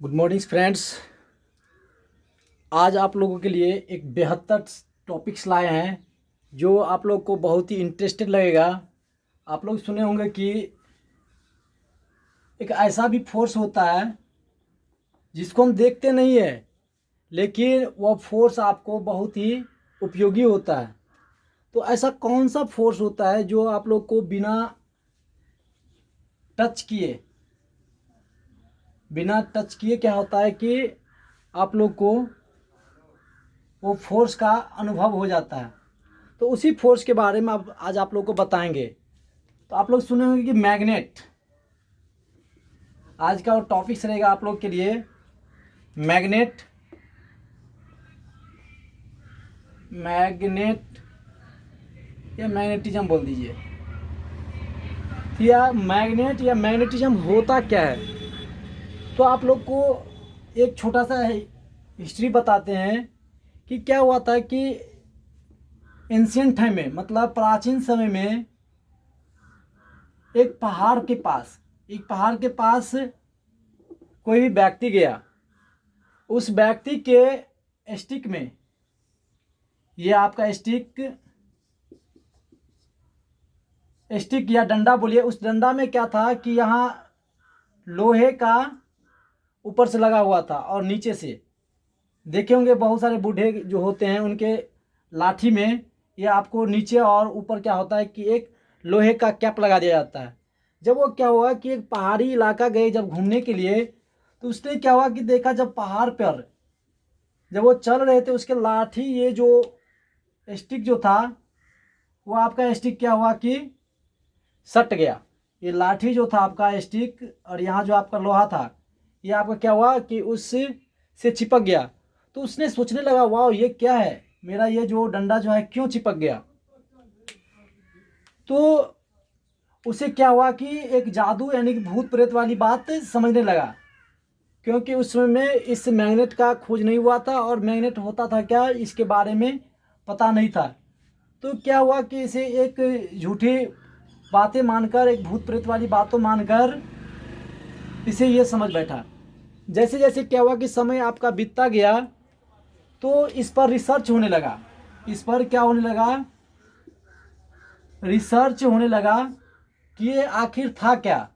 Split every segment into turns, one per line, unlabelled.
Good morning friends. आज आप लोगों के लिए एक बेहतर टॉपिक्स लाए हैं जो आप लोग को बहुत ही इंटरेस्टेड लगेगा। आप लोग सुने होंगे कि एक ऐसा भी फोर्स होता है जिसको हम देखते नहीं है, लेकिन वह फोर्स आपको बहुत ही उपयोगी होता है। तो ऐसा कौन सा फोर्स होता है जो आप लोग को बिना टच किए क्या होता है कि आप लोग को वो फोर्स का अनुभव हो जाता है। तो उसी फोर्स के बारे में आज आप लोग को बताएंगे। तो आप लोग सुने होंगे कि मैग्नेट, आज का वो टॉपिक्स रहेगा आप लोग के लिए मैग्नेट मैग्नेट या मैग्नेटिज्म बोल दीजिए। या मैग्नेट या मैग्नेटिज्म होता क्या है। तो आप लोग को एक छोटा सा हिस्ट्री बताते हैं कि क्या हुआ था कि एंशियंट टाइम में, मतलब प्राचीन समय में, एक पहाड़ के पास कोई भी व्यक्ति गया। उस व्यक्ति के स्टिक में, ये आपका स्टिक या डंडा बोलिए, उस डंडा में क्या था कि यहाँ लोहे का ऊपर से लगा हुआ था और नीचे से देखे होंगे बहुत सारे बूढ़े जो होते हैं उनके लाठी में ये आपको नीचे और ऊपर क्या होता है कि एक लोहे का कैप लगा दिया जाता है। जब वो क्या हुआ कि एक पहाड़ी इलाका गए जब घूमने के लिए, तो उसने क्या हुआ कि देखा जब पहाड़ पर जब वो चल रहे थे उसके लाठी, ये जो स्टिक जो था वो आपका स्टिक क्या हुआ कि सट गया। ये लाठी जो था आपका स्टिक और यहाँ जो आपका लोहा था ये आपका क्या हुआ कि उससे चिपक गया। तो उसने सोचने लगा, वाह ये क्या है, मेरा ये जो डंडा जो है क्यों चिपक गया। तो उसे क्या हुआ कि एक जादू यानी कि भूत प्रेत वाली बात समझने लगा, क्योंकि उस समय में इस मैग्नेट का खोज नहीं हुआ था और मैग्नेट होता था क्या इसके बारे में पता नहीं था। तो क्या हुआ कि इसे एक झूठी बातें मानकर, एक भूत प्रेत वाली बातों मानकर इसे ये समझ बैठा। जैसे जैसे क्या हुआ कि समय आपका बीतता गया तो इस पर रिसर्च होने लगा। इस पर क्या होने लगा, रिसर्च होने लगा कि ये आखिर था क्या।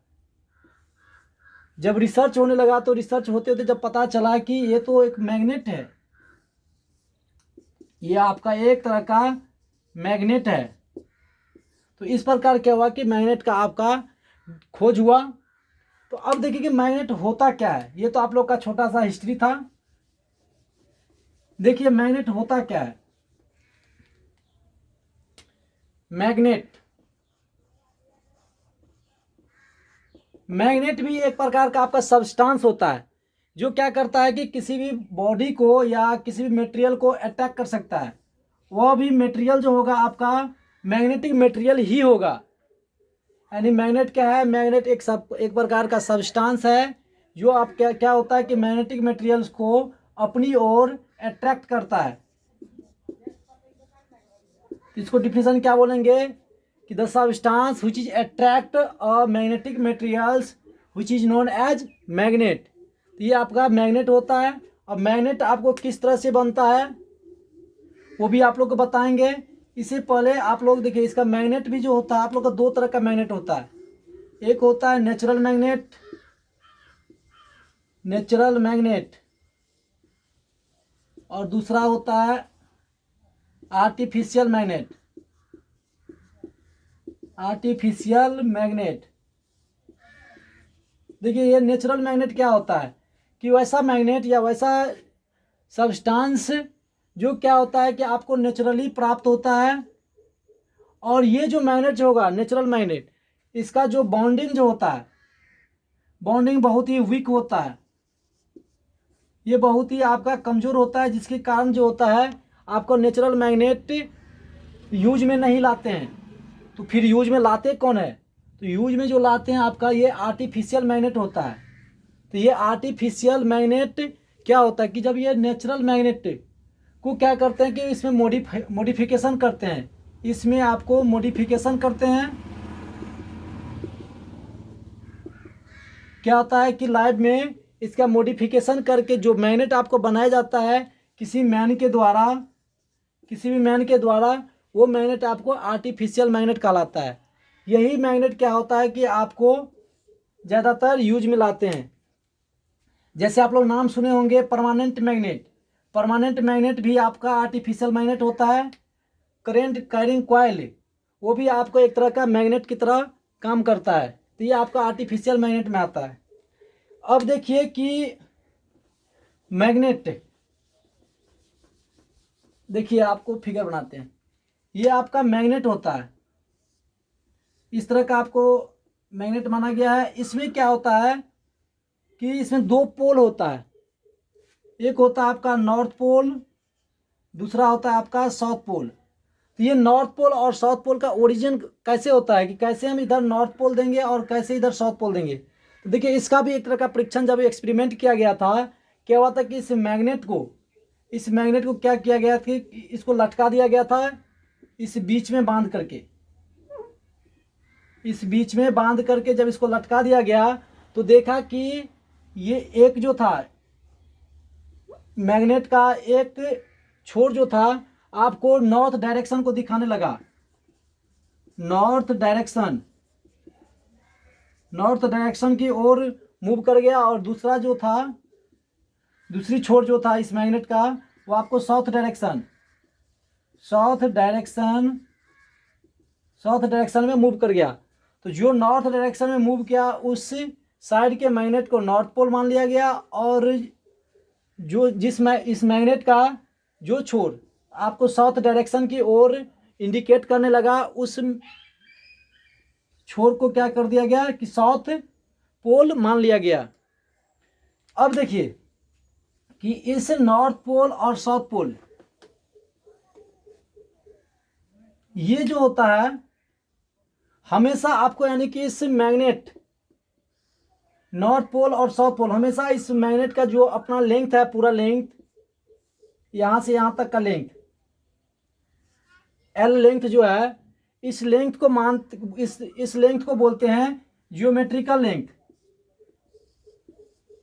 जब रिसर्च होने लगा तो रिसर्च होते होते जब पता चला कि ये तो एक मैग्नेट है, ये आपका एक तरह का मैग्नेट है। तो इस प्रकार क्या हुआ कि मैग्नेट का आपका खोज हुआ। तो अब देखिए कि मैग्नेट होता क्या है। ये तो आप लोग का छोटा सा हिस्ट्री था। देखिए मैग्नेट होता क्या है। मैग्नेट भी एक प्रकार का आपका सब्सटेंस होता है जो क्या करता है कि किसी भी बॉडी को या किसी भी मटेरियल को अटैक कर सकता है। वह भी मटेरियल जो होगा आपका मैग्नेटिक मटेरियल ही होगा। यानी मैग्नेट क्या है, मैग्नेट एक प्रकार का सब्सटेंस है जो आप क्या क्या होता है कि मैग्नेटिक मटेरियल्स को अपनी ओर अट्रैक्ट करता है। इसको डिफिनेशन क्या बोलेंगे कि the substance which is attract a magnetic materials which is known as magnet. तो ये आपका मैग्नेट होता है। अब मैग्नेट आपको किस तरह से बनता है वो भी आप लोग को बताएंगे। इससे पहले आप लोग देखिए, इसका मैग्नेट भी जो होता है आप लोग का दो तरह का मैग्नेट होता है। एक होता है नेचुरल मैग्नेट और दूसरा होता है आर्टिफिशियल मैग्नेट। देखिए ये नेचुरल मैग्नेट क्या होता है कि वैसा मैग्नेट या वैसा सब्सटेंस जो क्या होता है कि आपको नेचुरली प्राप्त होता है। और ये जो मैग्नेट जो होगा नेचुरल मैग्नेट, इसका जो बॉन्डिंग जो होता है, बॉन्डिंग बहुत ही वीक होता है। ये बहुत ही आपका कमज़ोर होता है, जिसके कारण जो होता है आपको नेचुरल मैग्नेट यूज में नहीं लाते हैं। तो फिर यूज में लाते कौन है, तो यूज में जो लाते हैं आपका ये आर्टिफिशियल मैग्नेट होता है। तो ये आर्टिफिशियल मैग्नेट क्या होता है कि जब ये नेचुरल मैग्नेट को क्या करते हैं कि इसमें मॉडिफिकेशन करते हैं, इसमें आपको मॉडिफिकेशन करते हैं। क्या होता है कि लाइफ में इसका मॉडिफिकेशन करके जो मैग्नेट आपको बनाया जाता है किसी मैन के द्वारा, किसी भी मैन के द्वारा, वो मैग्नेट आपको आर्टिफिशियल मैग्नेट कहलाता है। यही मैग्नेट क्या होता है कि आपको ज़्यादातर यूज में लाते हैं। जैसे आप लोग नाम सुने होंगे परमानेंट मैग्नेट। परमानेंट मैग्नेट भी आपका आर्टिफिशियल मैग्नेट होता है। करेंट कैरिंग कॉइल, वो भी आपको एक तरह का मैग्नेट की तरह काम करता है। तो ये आपका आर्टिफिशियल मैग्नेट में आता है। अब देखिए कि मैग्नेट, देखिए आपको फिगर बनाते हैं। ये आपका मैग्नेट होता है, इस तरह का आपको मैग्नेट माना गया है। इसमें क्या होता है कि इसमें दो पोल होता है। एक होता है आपका नॉर्थ पोल, दूसरा होता है आपका साउथ पोल। तो ये नॉर्थ पोल और साउथ पोल का ओरिजिन कैसे होता है कि कैसे हम इधर नॉर्थ पोल देंगे और कैसे इधर साउथ पोल देंगे। तो देखिए इसका भी एक तरह का परीक्षण जब एक्सपेरिमेंट किया गया था, क्या हुआ था कि इस मैग्नेट को क्या किया गया कि इसको लटका दिया गया था इस बीच में बांध करके। इस बीच में बांध करके जब इसको लटका दिया गया तो देखा कि ये एक जो था मैग्नेट का एक छोर जो था आपको नॉर्थ डायरेक्शन को दिखाने लगा। नॉर्थ डायरेक्शन की ओर मूव कर गया, और दूसरा जो था, दूसरी छोर जो था इस मैग्नेट का, वो आपको साउथ डायरेक्शन में मूव कर गया। तो जो नॉर्थ डायरेक्शन में मूव किया उस साइड के मैग्नेट को नॉर्थ पोल मान लिया गया, और जो इस मैग्नेट का जो छोर आपको साउथ डायरेक्शन की ओर इंडिकेट करने लगा, उस छोर को क्या कर दिया गया कि साउथ पोल मान लिया गया। अब देखिए कि इस नॉर्थ पोल और साउथ पोल, ये जो होता है हमेशा आपको, यानी कि इस मैग्नेट नॉर्थ पोल और साउथ पोल, हमेशा इस मैग्नेट का जो अपना लेंथ है, पूरा लेंथ यहां से यहां तक का लेंथ, एल लेंथ जो है, इस लेंथ को इस लेंथ को बोलते हैं जियोमेट्रिकल लेंथ।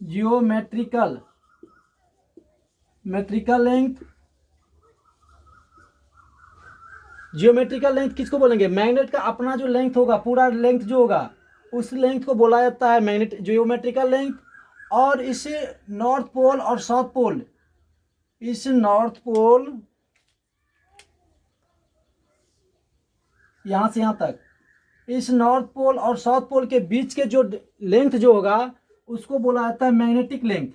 जियोमेट्रिकल लेंथ किसको बोलेंगे? मैग्नेट का अपना जो लेंथ होगा, पूरा लेंथ जो होगा, उस लेंथ को बोला जाता है मैग्नेट जियोमेट्रिकल लेंथ। और इस नॉर्थ पोल और साउथ पोल, इस नॉर्थ पोल यहां से यहां तक, इस नॉर्थ पोल और साउथ पोल के बीच के जो लेंथ जो होगा उसको बोला जाता है मैग्नेटिक लेंथ।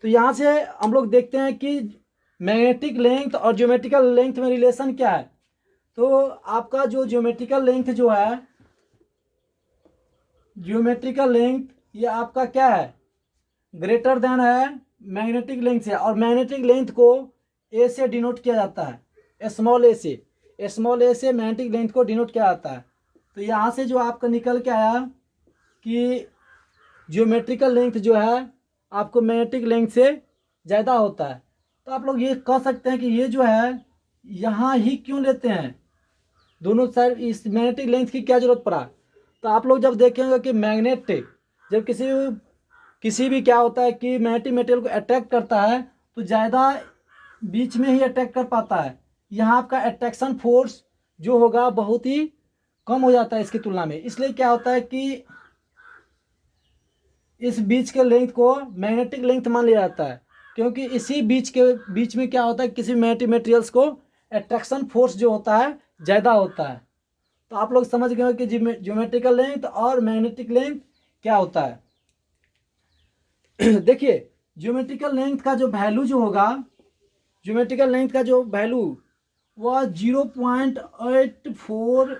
तो यहां से हम लोग देखते हैं कि मैग्नेटिक लेंथ और ज्योमेट्रिकल लेंथ में रिलेशन क्या है। तो आपका जो ज्योमेट्रिकल लेंथ जो है, ज्योमेट्रिकल लेंथ ये आपका क्या है, ग्रेटर देन है मैग्नेटिक लेंथ से। और मैग्नेटिक लेंथ को ए से डिनोट किया जाता है, स्मॉल ए से मैग्नेटिक लेंथ को डिनोट किया जाता है। तो यहाँ से जो आपका निकल के आया कि ज्योमेट्रिकल लेंथ जो है आपको मैग्नेटिक लेंथ से ज़्यादा होता है। तो आप लोग ये कह सकते हैं कि ये जो है यहाँ ही क्यों लेते हैं, दोनों साइड इस मैग्नेटिक लेंथ की क्या जरूरत पड़ा। तो आप लोग जब देखेंगे कि मैग्नेट जब किसी भी क्या होता है कि मैग्नेटिक मटेरियल को अट्रैक्ट करता है तो ज़्यादा बीच में ही अट्रैक्ट कर पाता है। यहाँ आपका अट्रैक्शन फोर्स जो होगा बहुत ही कम हो जाता है इसकी तुलना में। इसलिए क्या होता है कि इस बीच के लेंथ को मैग्नेटिक लेंथ मान लिया जाता है, क्योंकि इसी बीच में क्या होता है, किसी मैग्नेटिक मटेरियल्स को अट्रैक्शन फोर्स जो होता है ज़्यादा होता है। तो आप लोग समझ गए कि ज्योमेट्रिकल लेंथ और मैग्नेटिक लेंथ क्या होता है। देखिए ज्योमेट्रिकल लेंथ का जो वैल्यू जो होगा, ज्योमेट्रिकल लेंथ का जो वैल्यू वह 0.84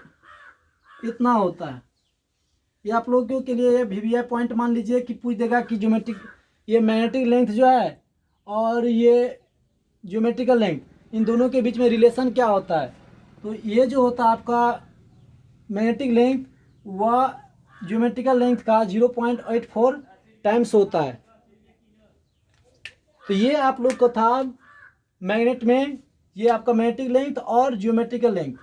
इतना होता है। ये आप लोगों के लिए VVI पॉइंट मान लीजिए कि पूछ देगा कि ये मैग्नेटिक लेंथ जो है और ये ज्योमेट्रिकल लेंथ, इन दोनों के बीच में रिलेशन क्या होता है। तो ये जो होता है आपका मैग्नेटिक लेंथ, वह ज्योमेट्रिकल लेंथ का 0.84 टाइम्स होता है। तो ये आप लोग को था मैग्नेट में, ये आपका मैग्नेटिक लेंथ और ज्योमेट्रिकल लेंथ।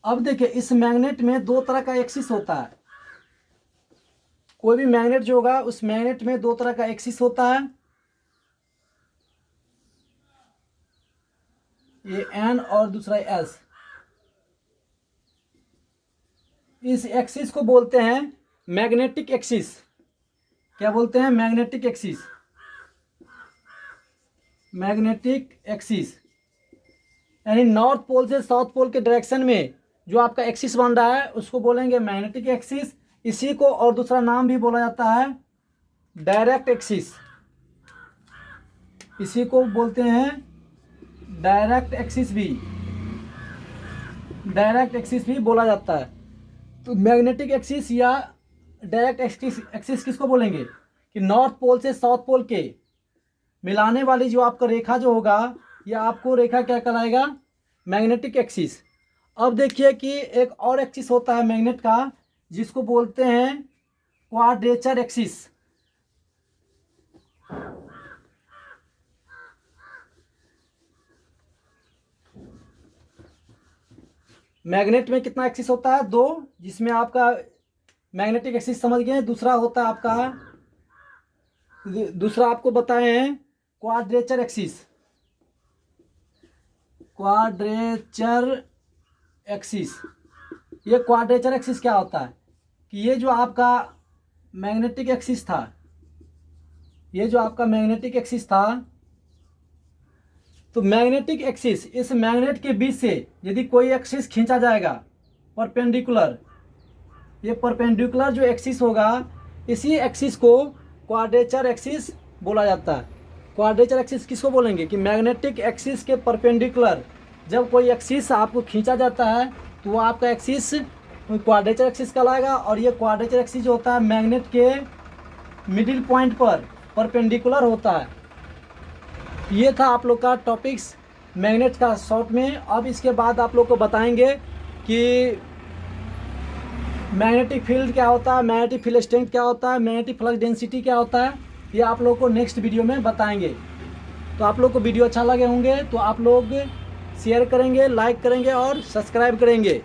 अब देखिए इस मैग्नेट में दो तरह का एक्सिस होता है। कोई भी मैग्नेट जो होगा उस मैग्नेट में दो तरह का एक्सिस होता है, ये एन और दूसरा एस। इस एक्सिस को बोलते हैं मैग्नेटिक एक्सिस। क्या बोलते हैं? Magnetic axis. मैग्नेटिक एक्सिस यानी नॉर्थ पोल से साउथ पोल के डायरेक्शन में जो आपका एक्सिस बन रहा है उसको बोलेंगे मैग्नेटिक एक्सिस। इसी को और दूसरा नाम भी बोला जाता है डायरेक्ट एक्सिस। इसी को बोलते हैं डायरेक्ट एक्सिस भी, डायरेक्ट एक्सिस भी बोला जाता है। तो मैग्नेटिक एक्सिस या डायरेक्ट एक्सिस किसको बोलेंगे कि नॉर्थ पोल से साउथ पोल के मिलाने वाली जो आपका रेखा जो होगा यह आपको रेखा क्या कहलाएगा? Magnetic axis. अब देखिए कि एक और एक्सिस होता है मैग्नेट का जिसको बोलते हैं क्वाड्रेचर एक्सिस। मैग्नेट में कितना एक्सिस होता है? दो, जिसमें आपका मैग्नेटिक एक्सिस समझ गए। दूसरा होता है आपका, दूसरा आपको बताए हैं क्वाड्रेचर एक्सिस। क्वाड्रेचर एक्सिस, ये क्वाड्रेचर एक्सिस क्या होता है कि ये जो आपका मैग्नेटिक एक्सिस था, ये जो आपका मैग्नेटिक एक्सिस था, तो मैग्नेटिक एक्सिस, इस मैग्नेट के बीच से यदि कोई एक्सिस खींचा जाएगा परपेंडिकुलर, ये परपेंडिकुलर जो एक्सिस होगा इसी एक्सिस को क्वाड्रेचर एक्सिस बोला जाता है। क्वाड्रेचर एक्सिस किसको बोलेंगे कि मैग्नेटिक एक्सिस के परपेंडिकुलर जब कोई एक्सिस आपको खींचा जाता है तो वो आपका एक्सिस क्वाड्रेचर एक्सिस कहलाएगा। और ये क्वाड्रेचर एक्सिस जो होता है मैग्नेट के मिडिल पॉइंट पर परपेंडिकुलर होता है। ये था आप लोग का टॉपिक्स मैग्नेट का शॉर्ट में। अब इसके बाद आप लोग को बताएंगे कि मैग्नेटिक फील्ड क्या होता है, मैग्नेटिक फील्ड स्ट्रेंथ क्या होता है, मैग्नेटिक फ्लक्स डेंसिटी क्या होता है, ये आप लोग को नेक्स्ट वीडियो में बताएंगे। तो आप लोग को वीडियो अच्छा लगे होंगे तो आप लोग शेयर करेंगे, लाइक करेंगे और सब्सक्राइब करेंगे।